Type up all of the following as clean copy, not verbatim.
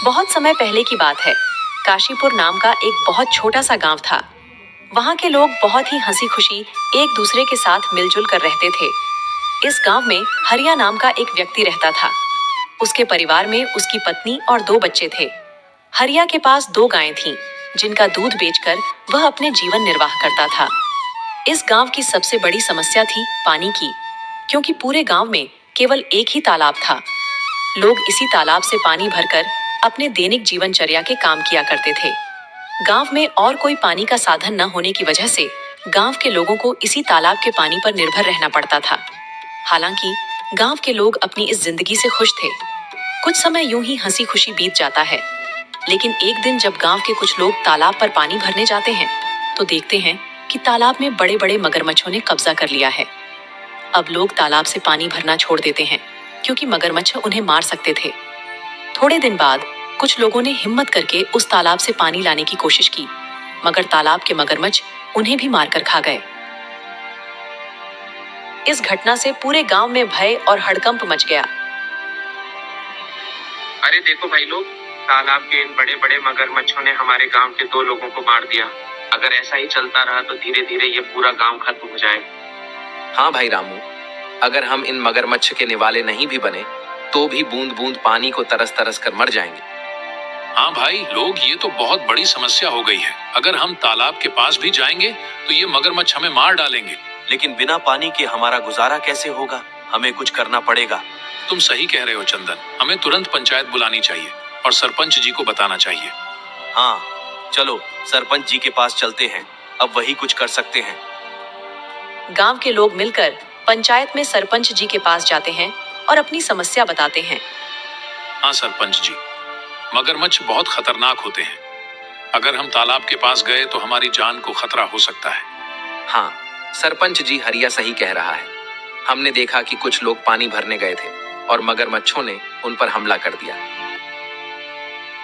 बहुत समय पहले की बात है। काशीपुर नाम का एक बहुत छोटा सा गांव था। वहां के लोग बहुत ही हंसी खुशी एक दूसरे के साथ मिलजुल कर रहते थे। इस गांव में हरिया नाम का एक व्यक्ति रहता था। उसके परिवार में उसकी पत्नी और 2 बच्चे थे। हरिया के पास 2 गायें थीं, जिनका दूध बेचकर वह अपने जीवन निर्वाह करता था। इस गांव की सबसे बड़ी समस्या थी पानी की, क्योंकि पूरे गांव में केवल एक ही तालाब था। लोग इसी तालाब से पानी भरकर अपने दैनिक जीवनचर्या के काम किया करते थे। गांव में और कोई पानी का साधन न होने की वजह से गांव के लोगों को इसी तालाब के पानी पर निर्भर रहना पड़ता था। हालांकि गांव के लोग अपनी इस जिंदगी से खुश थे। कुछ समय यूं ही हंसी खुशी बीत जाता है। लेकिन एक दिन जब गांव के कुछ लोग तालाब पर पानी भरने जाते हैं, तो देखते हैं कि तालाब में बड़े बड़े मगरमच्छों ने कब्जा कर लिया है। अब लोग तालाब से पानी भरना छोड़ देते हैं, क्योंकि मगरमच्छ उन्हें मार सकते थे। थोड़े दिन बाद कुछ लोगों ने हिम्मत करके उस तालाब से पानी लाने की कोशिश की, मगर तालाब के मगरमच्छ उन्हें भी मारकर खा गए। इस घटना से पूरे गांव में भय और हड़कंप मच गया। अरे देखो भाई लोग, तालाब के इन बड़े बड़े मगरमच्छों ने हमारे गांव के 2 लोगों को मार दिया। अगर ऐसा ही चलता रहा तो धीरे धीरे ये पूरा गांव खत्म हो जाएगा। हाँ भाई रामू, अगर हम इन मगरमच्छ के निवाले नहीं भी बने तो भी बूंद बूंद पानी को तरस तरस कर मर जाएंगे। हाँ भाई लोग, ये तो बहुत बड़ी समस्या हो गई है। अगर हम तालाब के पास भी जाएंगे तो ये मगरमच्छ हमें मार डालेंगे। लेकिन बिना पानी के हमारा गुजारा कैसे होगा? हमें कुछ करना पड़ेगा। तुम सही कह रहे हो चंदन, हमें तुरंत पंचायत बुलानी चाहिए और सरपंच जी को बताना चाहिए। हाँ, चलो सरपंच जी के पास चलते हैं, अब वही कुछ कर सकते हैं। गांव के लोग मिलकर पंचायत में सरपंच जी के पास जाते हैं और अपनी समस्या बताते हैं। हाँ सरपंच जी, मगरमच्छ बहुत खतरनाक होते हैं। अगर हम तालाब के पास गए तो हमारी जान को खतरा हो सकता है। हाँ, सरपंच जी हरिया सही कह रहा है। हमने देखा कि कुछ लोग पानी भरने गए थे और मगरमच्छों ने उन पर हमला कर दिया।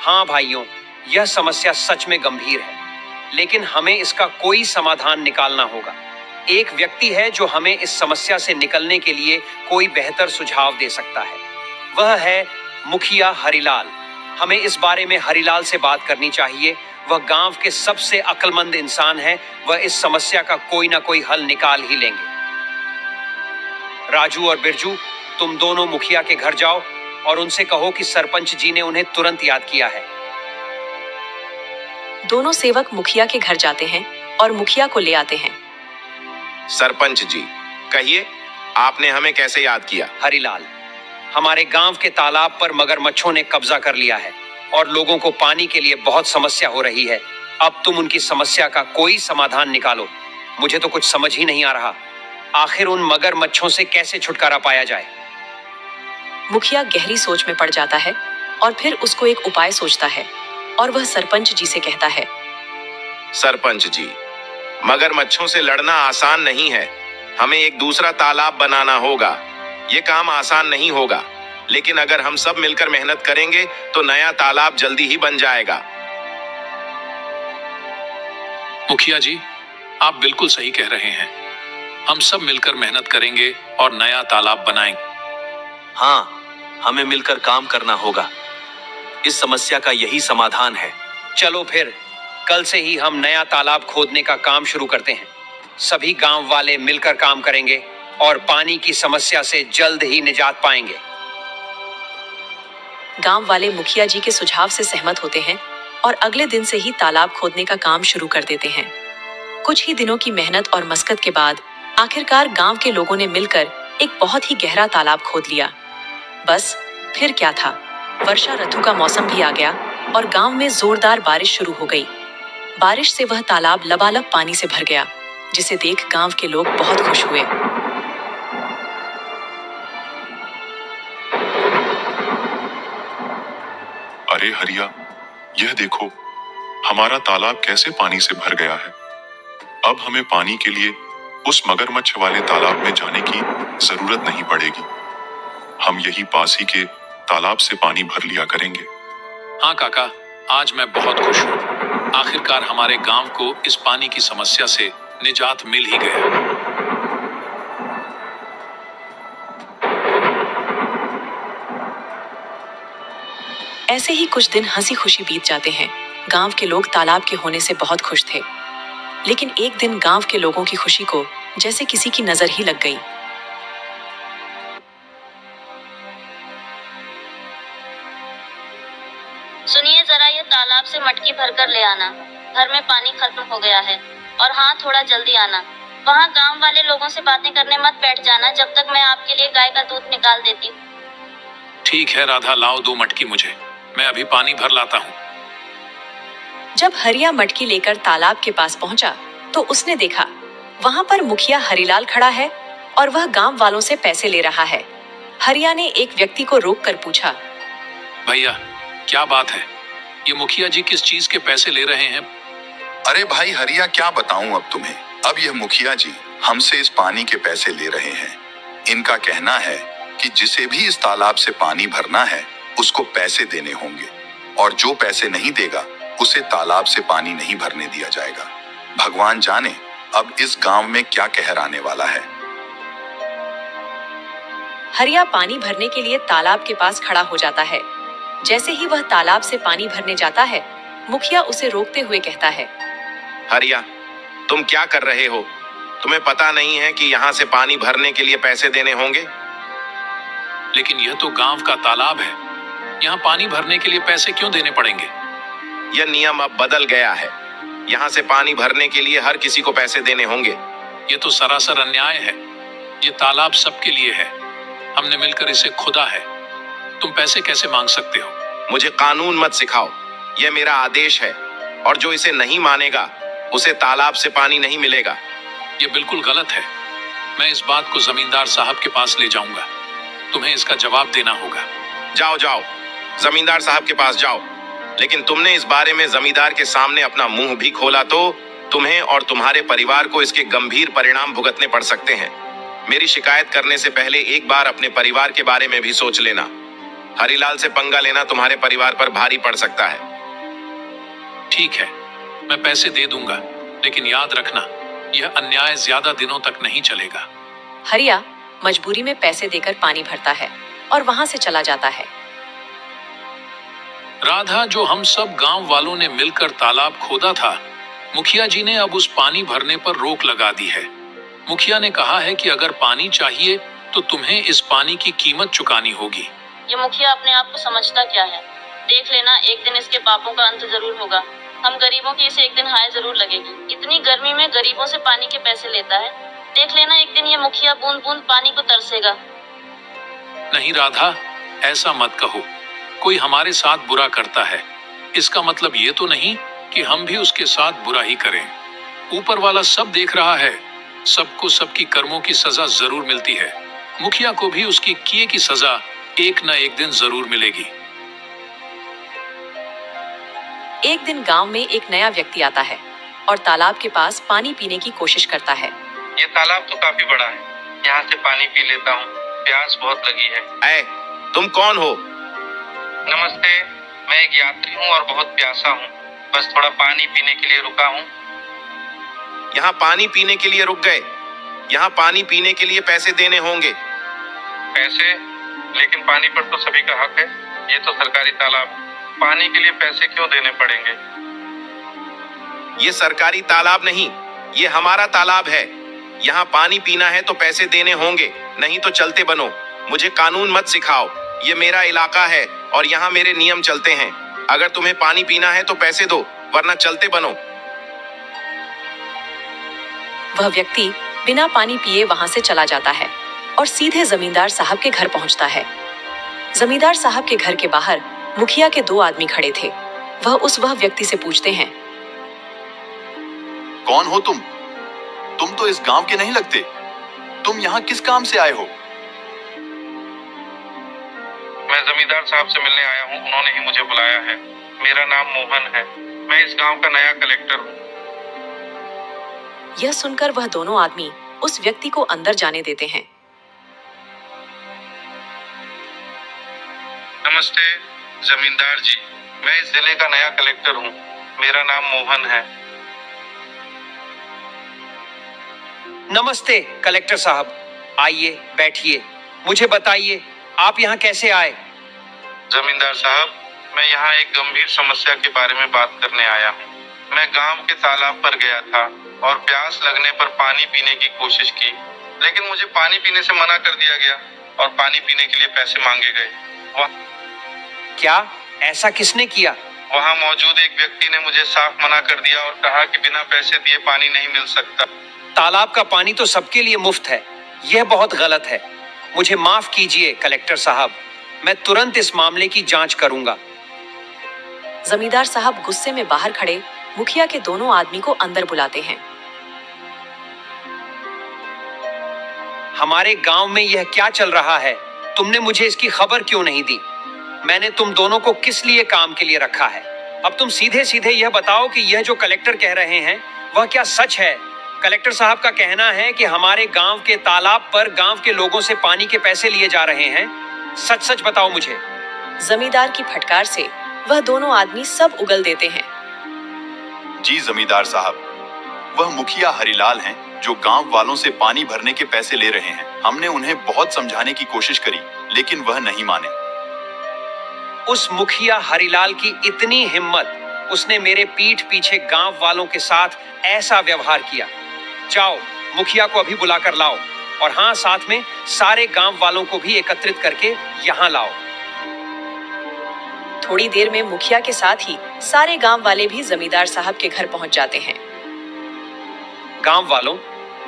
हाँ भाइयों, यह समस्या सच में गंभीर है, लेकिन हमें इसका कोई समाधान निकालना होगा। एक व्यक्ति है जो हमें इस समस्या से निकलने के लिए कोई बेहतर सुझाव दे सकता है। वह है मुखिया हरिलाल। हमें इस बारे में हरिलाल से बात करनी चाहिए। वह गांव के सबसे अक्लमंद इंसान है। वह इस समस्या का कोई ना कोई हल निकाल ही लेंगे। राजू और बिरजू, तुम दोनों मुखिया के घर जाओ और उनसे कहो कि सरपंच जी ने उन्हें तुरंत याद किया है। दोनों सेवक मुखिया के घर जाते हैं और मुखिया को ले आते हैं। सरपंच जी, कहिए, आपने हमें कैसे याद किया? हरिलाल, हमारे गांव के तालाब पर मगरमच्छों ने कब्जा कर लिया है और लोगों को पानी के लिए बहुत समस्या हो रही है। अब तुम उनकी समस्या का कोई समाधान निकालो। मुझे तो कुछ समझ ही नहीं आ रहा, आखिर उन मगरमच्छों से कैसे छुटकारा पाया जाए। मुखिया गहरी सोच में पड़ जाता है और फिर उसको एक उपाय सोचता है और वह सरपंच जी से कहता है। सरपंच जी, मगरमच्छों से लड़ना आसान नहीं है। हमें एक दूसरा तालाब बनाना होगा। ये काम आसान नहीं होगा, लेकिन अगर हम सब मिलकर मेहनत करेंगे तो नया तालाब जल्दी ही बन जाएगा। मुखिया जी, आप बिल्कुल सही कह रहे हैं। हम सब मिलकर मेहनत करेंगे और नया तालाब बनाएंगे। हाँ, हमें मिलकर काम करना होगा। इस समस्या का यही समाधान है। चलो फिर कल से ही हम नया तालाब खोदने का काम शुरू करते हैं। सभी गांव वाले मिलकर काम करेंगे और पानी की समस्या से जल्द ही निजात पाएंगे। गांव वाले मुखिया जी के सुझाव से सहमत होते हैं और अगले दिन से ही तालाब खोदने का काम शुरू कर देते हैं। कुछ ही दिनों की मेहनत और मशक्कत के बाद आखिरकार गांव के लोगों ने मिलकर एक बहुत ही गहरा तालाब खोद लिया। बस फिर क्या था, वर्षा ऋतु का मौसम भी आ गया और गांव में जोरदार बारिश शुरू हो गई। बारिश से वह तालाब लबालब पानी से भर गया, जिसे देख गांव के लोग बहुत खुश हुए। अरे हरिया, यह देखो, हमारा तालाब कैसे पानी से भर गया है। अब हमें पानी के लिए उस मगरमच्छ वाले तालाब में जाने की जरूरत नहीं पड़ेगी। हम यही पास ही के तालाब से पानी भर लिया करेंगे। हाँ काका, आज मैं बहुत खुश हूँ। आखिरकार हमारे गांव को इस पानी की समस्या से निजात मिल ही गया। ऐसे ही कुछ दिन हंसी खुशी बीत जाते हैं। गांव के लोग तालाब के होने से बहुत खुश थे। लेकिन एक दिन गांव के लोगों की खुशी को जैसे किसी की नजर ही लग गई। सुनिए जरा, ये तालाब से मटकी भरकर ले आना। घर में पानी खत्म हो गया है। और हाँ, थोड़ा जल्दी आना। वहाँ गांव वाले लोगों से बातें करने मत बैठ जाना जब तक मैं आपके लिए गाय का दूध निकाल देती हूँ। ठीक है राधा, लाओ 2 मटकी मुझे, मैं अभी पानी भर लाता हूँ। जब हरिया मटकी लेकर तालाब के पास पहुंचा तो उसने देखा वहां पर मुखिया हरिलाल खड़ा है और वह गांव वालों से पैसे ले रहा है। हरिया ने एक व्यक्ति को रोककर पूछा, भैया क्या बात है? ये मुखिया जी किस चीज के पैसे ले रहे हैं? अरे भाई हरिया, क्या बताऊं अब तुम्हें। अब यह मुखिया जी हमसे इस पानी के पैसे ले रहे हैं। इनका कहना है कि जिसे भी इस तालाब से पानी भरना है उसको पैसे देने होंगे, और जो पैसे नहीं देगा उसे तालाब से पानी नहीं भरने दिया जाएगा। भगवान जाने अब इस गांव में क्या कहर आने वाला है। हरिया पानी भरने के लिए तालाब के पास खड़ा हो जाता है। जैसे ही वह तालाब से पानी भरने जाता है, मुखिया उसे रोकते हुए कहता है, हरिया, तुम क्या कर रहे हो? तुम्हें पता नहीं है कि यहाँ से पानी भरने के लिए पैसे देने होंगे? लेकिन यह तो गांव का तालाब है, यहाँ पानी भरने के लिए पैसे क्यों देने पड़ेंगे? यह नियम अब बदल गया है। यहाँ से पानी भरने के लिए हर किसी को पैसे देने होंगे। ये तो सरासर अन्याय है। ये तालाब सबके लिए है, हमने मिलकर इसे खुदा है। तुम पैसे कैसे मांग सकते हो? मुझे कानून मत सिखाओ, यह मेरा आदेश है, और जो इसे नहीं मानेगा उसे तालाब से पानी नहीं मिलेगा। ये बिल्कुल गलत है। मैं इस बात को जमींदार साहब के पास ले जाऊंगा। तुम्हें इसका जवाब देना होगा। जाओ जाओ, जमींदार साहब के पास जाओ। लेकिन तुमने इस बारे में जमींदार के सामने अपना मुंह भी खोला तो तुम्हें और तुम्हारे परिवार को इसके गंभीर परिणाम भुगतने पड़ सकते हैं। मेरी शिकायत करने से पहले एक बार अपने परिवार के बारे में भी सोच लेना। हरिलाल से पंगा लेना तुम्हारे परिवार पर भारी पड़ सकता है। ठीक है, मैं पैसे दे दूंगा, लेकिन याद रखना यह अन्याय ज्यादा दिनों तक नहीं चलेगा। हरिया मजबूरी में पैसे देकर पानी भरता है और वहां से चला जाता है। राधा, जो हम सब गांव वालों ने मिलकर तालाब खोदा था, मुखिया जी ने अब उस पानी भरने पर रोक लगा दी है। मुखिया ने कहा है कि अगर पानी चाहिए तो तुम्हें इस पानी की कीमत चुकानी होगी। ये मुखिया अपने आप को समझता क्या है? देख लेना, एक दिन इसके पापों का अंत जरूर होगा। हम गरीबों की इसे एक दिन हाय जरूर लगेगी। इतनी गर्मी में गरीबों से पानी के पैसे लेता है। देख लेना, एक दिन ये मुखिया बूंद बूंद पानी को तरसेगा। नहीं राधा, ऐसा मत कहो। कोई हमारे साथ बुरा करता है, इसका मतलब ये तो नहीं कि हम भी उसके साथ बुरा ही करें। ऊपर वाला सब देख रहा है, सबको सबकी कर्मों की सजा जरूर मिलती है। मुखिया को भी उसकी किए की सजा एक न एक दिन जरूर मिलेगी। एक दिन गांव में एक नया व्यक्ति आता है और तालाब के पास पानी पीने की कोशिश करता है। ये तालाब तो काफी बड़ा है, यहाँ से पानी पी लेता हूँ, प्यास बहुत लगी है। ऐ, तुम कौन हो? नमस्ते, मैं एक यात्री हूँ और बहुत प्यासा हूँ। बस थोड़ा पानी पीने के लिए रुका हूँ। यहाँ पानी पीने के लिए रुक गए? यहाँ पानी पीने के लिए पैसे देने होंगे। पैसे? लेकिन पानी पर तो सभी का हक है। ये तो सरकारी तालाब, पानी के लिए पैसे क्यों देने पड़ेंगे? ये सरकारी तालाब नहीं, ये हमारा तालाब है। यहाँ पानी पीना है तो पैसे देने होंगे, नहीं तो चलते बनो। मुझे कानून मत सिखाओ, ये मेरा इलाका है और यहाँ मेरे नियम चलते हैं। अगर तुम्हें पानी पीना है तो पैसे दो, वरना चलते बनो। वह व्यक्ति बिना पानी पिए वहां से चला जाता है और सीधे जमींदार साहब के घर पहुंचता है। जमींदार साहब के घर के बाहर मुखिया के 2 आदमी खड़े थे। वह व्यक्ति से पूछते हैं, कौन हो तुम? तुम तो इस गांव के नहीं लगते। तुम यहाँ किस काम से आए हो? मैं जमींदार साहब से मिलने आया हूँ, उन्होंने ही मुझे बुलाया है। मेरा नाम मोहन है, मैं इस गांव का नया कलेक्टर हूँ। यह सुनकर वह दोनों आदमी उस व्यक्ति को अंदर जाने देते हैं। नमस्ते जमींदार जी, मैं इस जिले का नया कलेक्टर हूँ। मेरा नाम मोहन है। नमस्ते कलेक्टर साहब, आइए बैठिए। मुझे बताइए, आप यहाँ कैसे आए? जमींदार साहब, मैं यहाँ एक गंभीर समस्या के बारे में बात करने आया हूँ। मैं गांव के तालाब पर गया था और प्यास लगने पर पानी पीने की कोशिश की, लेकिन मुझे पानी पीने से मना कर दिया गया और पानी पीने के लिए पैसे मांगे गए। क्या ऐसा किसने किया? वहाँ मौजूद एक व्यक्ति ने मुझे साफ मना कर दिया और कहा कि बिना पैसे दिए पानी नहीं मिल सकता। तालाब का पानी तो सबके लिए मुफ्त है, यह बहुत गलत है। मुझे माफ कीजिए कलेक्टर साहब, मैं तुरंत इस मामले की जांच करूंगा। जमींदार साहब गुस्से में बाहर खड़े मुखिया के दोनों आदमी को अंदर बुलाते हैं। हमारे गांव में यह क्या चल रहा है? तुमने मुझे इसकी खबर क्यों नहीं दी? मैंने तुम दोनों को किस लिए काम के लिए रखा है? अब तुम सीधे सीधे यह बताओ कि यह जो कलेक्टर कह रहे हैं वह क्या सच है? कलेक्टर साहब का कहना है कि हमारे गांव के तालाब पर गांव के लोगों से पानी के पैसे लिए जा रहे हैं। सच सच बताओ मुझे। जमींदार की फटकार से वह दोनों आदमी सब उगल देते हैं। जी जमींदार साहब, वह मुखिया हरिलाल हैं जो गांव वालों से पानी भरने के पैसे ले रहे हैं। हमने उन्हें बहुत समझाने की कोशिश करी, लेकिन वह नहीं माने। उस मुखिया हरिलाल की इतनी हिम्मत, उसने मेरे पीठ पीछे गांव वालों के साथ ऐसा व्यवहार किया। जाओ, मुखिया को अभी बुलाकर लाओ, और हाँ, साथ में सारे गांव वालों को भी एकत्रित करके यहाँ लाओ। थोड़ी देर में मुखिया के साथ ही सारे गांव वाले भी जमींदार साहब के घर पहुंच जाते हैं। गांव वालों,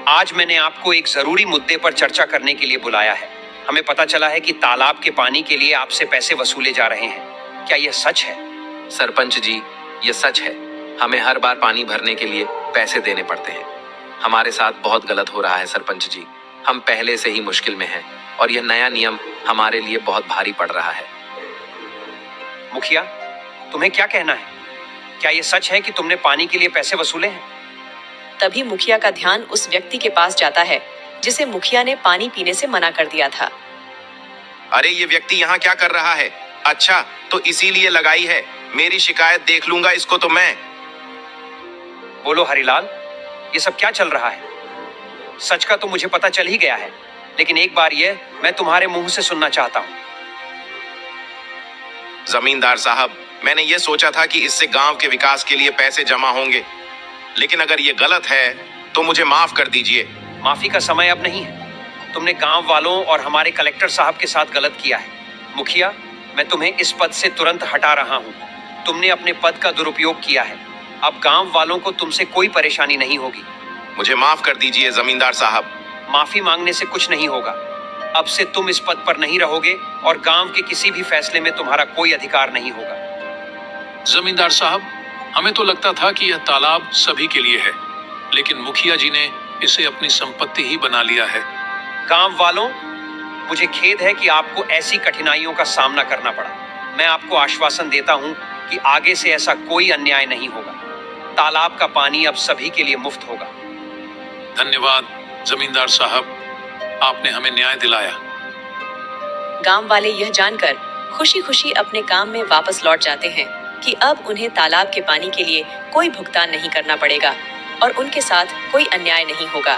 आज मैंने आपको एक जरूरी मुद्दे पर चर्चा करने के लिए बुलाया है। हमें पता चला है कि तालाब के पानी के लिए आपसे पैसे वसूले जा रहे हैं। क्या यह सच है? सरपंच जी, ये सच है। हमें हर बार पानी भरने के लिए पैसे देने पड़ते हैं। हमारे साथ बहुत गलत हो रहा है सरपंच जी। हम पहले से ही मुश्किल में हैं और यह नया नियम हमारे लिए बहुत भारी पड़ रहा है। मुखिया, तुम्हें क्या कहना है? क्या यह सच है कि तुमने पानी के लिए पैसे वसूले हैं? तभी मुखिया का ध्यान उस व्यक्ति के पास जाता है जिसे मुखिया ने पानी पीने से मना कर दिया था। अरे ये व्यक्ति यहाँ क्या कर रहा है? अच्छा, तो इसीलिए लगाई है। मेरी शिकायत देख लूंगा इसको तो मैं। बोलो हरिलाल, ये सब क्या चल रहा है? सच का तो मुझे पता चल ही गया है, लेकिन एक बार यह मैं तुम्हारे मुंह से सुनना चाहता हूँ। जमींदार साहब, मैंने ये सोचा था कि इससे गांव के विकास के लिए पैसे जमा होंगे, लेकिन अगर ये गलत है तो मुझे माफ कर दीजिए। माफी का समय अब नहीं है। तुमने गांव वालों और हमारे कलेक्टर साहब के साथ गलत किया है। मुखिया, मैं तुम्हें इस पद से तुरंत हटा रहा हूँ। तुमने अपने पद का दुरुपयोग किया है। अब गांव वालों को तुमसे कोई परेशानी नहीं होगी। मुझे माफ कर दीजिए जमींदार साहब। माफी मांगने से कुछ नहीं होगा। अब से तुम इस पद पर नहीं रहोगे और गांव के किसी भी फैसले में तुम्हारा कोई अधिकार नहीं होगा। जमींदार साहब, हमें तो लगता था कि यह तालाब सभी के लिए है, लेकिन मुखिया जी ने इसे अपनी संपत्ति ही बना लिया है। गांव वालों, मुझे खेद है कि आपको ऐसी कठिनाइयों का सामना करना पड़ा। मैं आपको आश्वासन देता हूं कि आगे से ऐसा कोई अन्याय नहीं होगा। तालाब का पानी अब सभी के लिए मुफ्त होगा। धन्यवाद जमींदार साहब, आपने हमें न्याय दिलाया। गांव वाले यह जानकर खुशी खुशी अपने काम में वापस लौट जाते हैं कि अब उन्हें तालाब के पानी के लिए कोई भुगतान नहीं करना पड़ेगा और उनके साथ कोई अन्याय नहीं होगा।